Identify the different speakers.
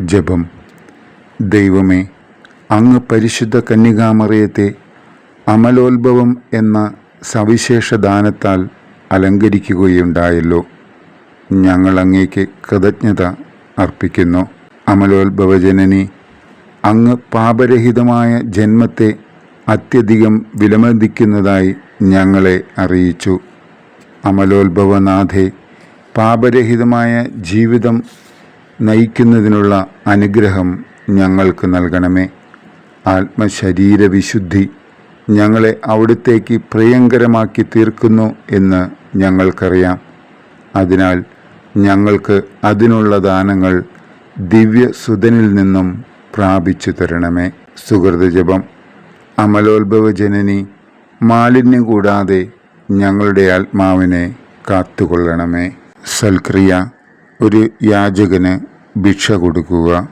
Speaker 1: ജപം. ദൈവമേ, അങ്ങ് പരിശുദ്ധ കന്യകാമറിയത്തെ അമലോത്ഭവം എന്ന സവിശേഷ ദാനത്താൽ അലങ്കരിക്കുകയുണ്ടായല്ലോ. ഞങ്ങൾ അങ്ങേക്ക് കൃതജ്ഞത അർപ്പിക്കുന്നു. അമലോത്ഭവജനനി, അങ്ങ് പാപരഹിതമായ ജന്മത്തെ അത്യധികം വിലമതിക്കുന്നതായി ഞങ്ങളെ അറിയിച്ചു. അമലോത്ഭവനാഥേ, പാപരഹിതമായ ജീവിതം നയിക്കുന്നതിനുള്ള അനുഗ്രഹം ഞങ്ങൾക്ക് നൽകണമേ. ആത്മശരീര വിശുദ്ധി ഞങ്ങളെ അവിടുത്തേക്ക് പ്രിയങ്കരമാക്കി തീർക്കുന്നു എന്ന് ഞങ്ങൾക്കറിയാം. അതിനാൽ ഞങ്ങൾക്ക് അതിനുള്ള ദാനങ്ങൾ ദിവ്യസുതനിൽ നിന്നും പ്രാപിച്ചു തരണമേ. സുഹൃതജപം. അമലോത്ഭവജനനി, മാലിന്യം കൂടാതെ ഞങ്ങളുടെ ആത്മാവിനെ കാത്തുകൊള്ളണമേ. സൽക്രിയ. ഒരു യാചകന് ഭിക്ഷ കൊടുക്കുക.